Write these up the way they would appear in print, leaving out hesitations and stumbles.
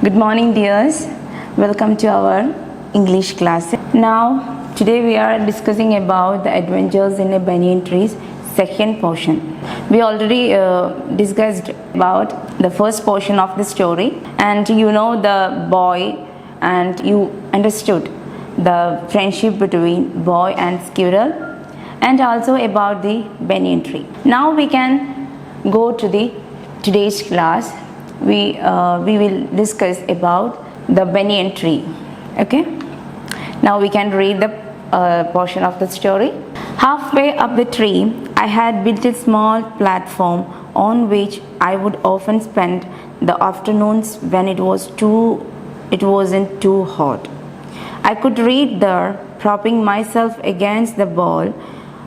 Good morning, dears. Welcome to our English class. Now, today we are discussing about the adventures in a banyan tree's second portion. We already discussed about the first portion of the story, and you know the boy, and you understood the friendship between boy and squirrel, and also about the banyan tree. Now we can go to the today's class. We will discuss about the banyan tree. Okay, now we can read the portion of the story. Halfway up the tree, I had built a small platform on which I would often spend the afternoons when it wasn't too hot. I could read there, propping myself against the bole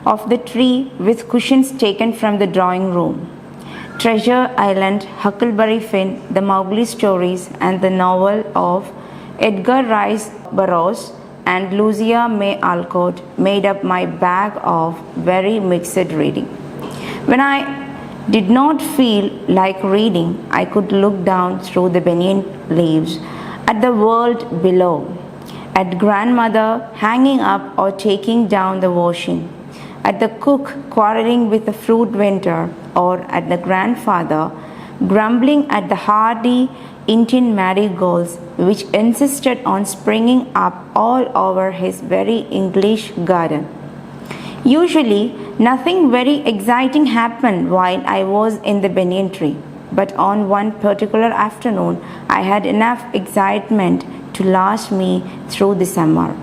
of the tree with cushions taken from the drawing room. Treasure Island, Huckleberry Finn, the Mowgli stories, and the novel of Edgar Rice Burroughs and Lucia May Alcott made up my bag of very mixed reading. When I did not feel like reading, I could look down through the banyan leaves at the world below, at grandmother hanging up or taking down the washing, at the cook quarreling with the fruit vendor, or at the grandfather grumbling at the hardy Indian marigolds which insisted on springing up all over his very English garden. Usually, nothing very exciting happened while I was in the banyan tree, but on one particular afternoon, I had enough excitement to last me through the summer.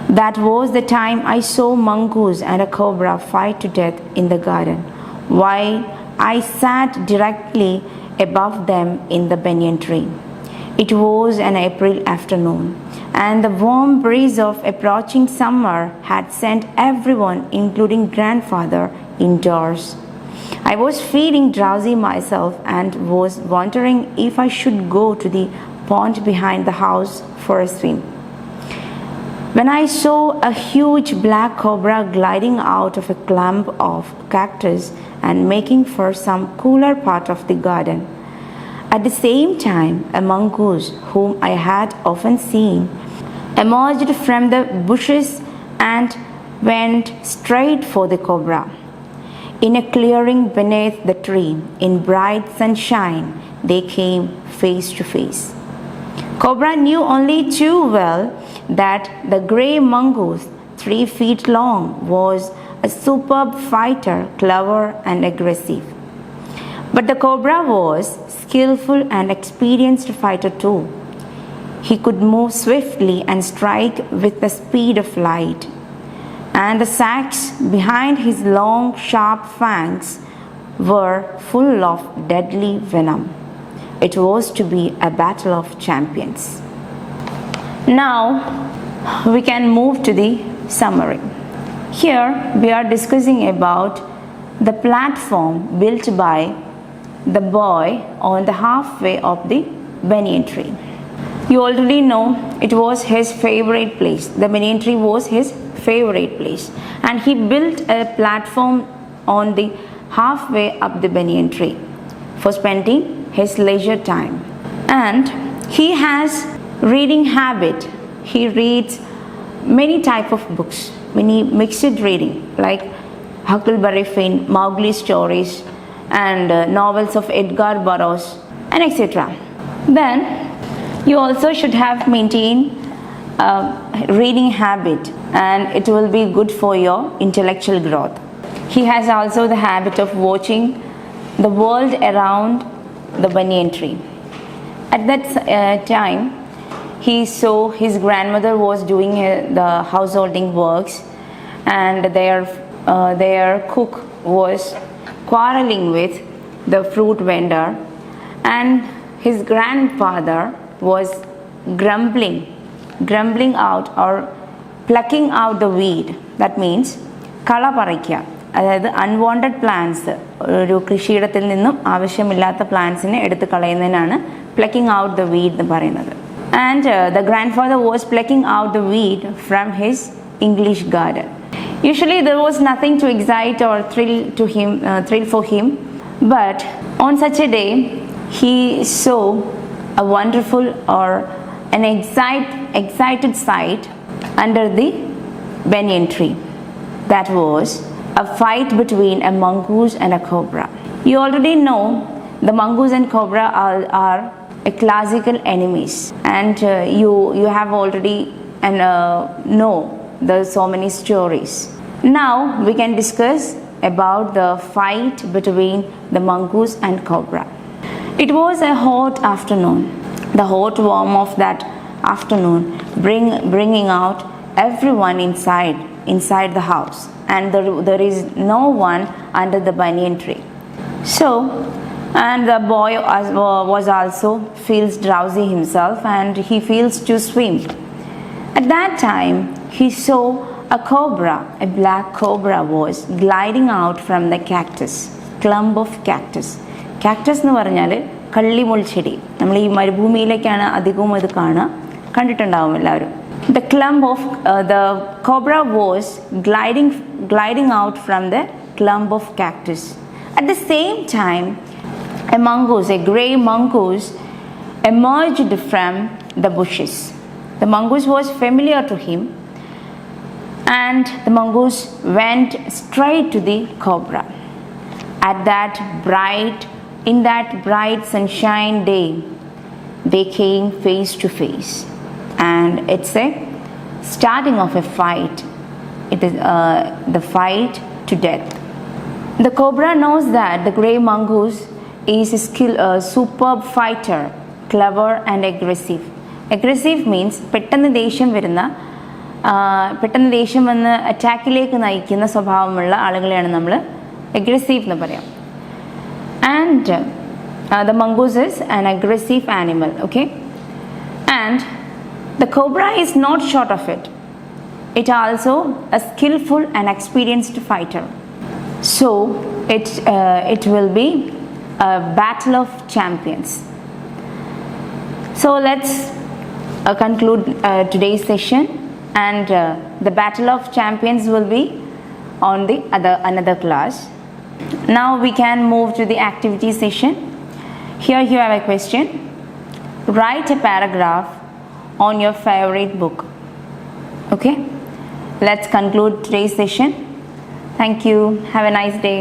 That was the time I saw mongoose and a cobra fight to death in the garden, while I sat directly above them in the banyan tree. It was an April afternoon, and the warm breeze of approaching summer had sent everyone, including grandfather, indoors. I was feeling drowsy myself and was wondering if I should go to the pond behind the house for a swim, when I saw a huge black cobra gliding out of a clump of cactus and making for some cooler part of the garden. At the same time, a mongoose, whom I had often seen, emerged from the bushes and went straight for the cobra. In a clearing beneath the tree, in bright sunshine, they came face to face. Cobra knew only too well that the grey mongoose, 3 feet long, was a superb fighter, clever and aggressive. But the cobra was skillful and experienced fighter too. He could move swiftly and strike with the speed of light, and the sacs behind his long, sharp fangs were full of deadly venom. It was to be a battle of champions. Now we can move to the summary. Here we are discussing about the platform built by the boy on the halfway of the banyan tree. You already know it was his favorite place. The banyan tree was his favorite place, and he built a platform on the halfway up the banyan tree for spending his leisure time. And he has reading habit. He reads many type of books, many mixed reading like Huckleberry Finn, Mowgli stories, and novels of Edgar Burroughs, and etc. Then you also should have maintained a reading habit, and it will be good for your intellectual growth. He has also the habit of watching the world around the banyan tree. At that time, he saw his grandmother was doing the householding works, and their cook was quarreling with the fruit vendor, and his grandfather was grumbling out or plucking out the weed. That means കള പറിക്കുക, അതായത് unwanted plants, ഒരു കൃഷിയിടത്തിൽ നിന്നും ആവശ്യമില്ലാത്ത പ്ലാന്റ്സിനെ എടുത്ത് കളയുന്നതിനാണ് plucking out the weed എന്ന് പറയുന്നത്. And the grandfather was plucking out the weed from his English garden. Usually there was nothing to excite or thrill for him, but on such a day he saw a wonderful or an excited sight under the banyan tree. That was a fight between a mongoose and a cobra. You already know the mongoose and cobra are a classical enemies, and you have already know there's so many stories. Now we can discuss about the fight between the mongoose and cobra. It was a hot afternoon. The hot warmth of that afternoon bringing out everyone inside the house, and there is no one under the banyan tree. So, and the boy was also feels drowsy himself, and he feels to swim. At that time, he saw a cobra, a black cobra was gliding out from the clump of cactus. Cactus എന്ന് പറഞ്ഞാൽ കള്ളിമുൾ ചെടി. നമ്മൾ ഈ മരുഭൂമിയിലേക്കാണ് അധികവും ഇത് കാണുക, കണ്ടിട്ടുണ്ടാവും എല്ലാവരും. The clump of the cobra was gliding out from the clump of cactus. At the same time, a grey mongoose emerged from the bushes. The mongoose was familiar to him, and the mongoose went straight to the cobra. In that bright sunshine day, they came face to face, and it's a starting of a fight. It is the fight to death. The cobra knows that the grey mongoose is a superb fighter, clever and aggressive. Aggressive means പെട്ടെന്ന് ദേഷ്യം വന്ന് അറ്റാക്കിലേക്ക് നയിക്കുന്ന സ്വഭാവമുള്ള ആളുകളെയാണ് നമ്മൾ aggressive എന്ന് പറയാം. And the mongoose is an aggressive animal, okay? And the cobra is not short of it. It also a skillful and experienced fighter. So it will be a battle of champions. So let's conclude today's session, and the battle of champions will be on the another class. Now we can move to the activity session. Here you have a question. Write a paragraph on your favorite book. Okay, let's conclude today's session. Thank you. Have a nice day.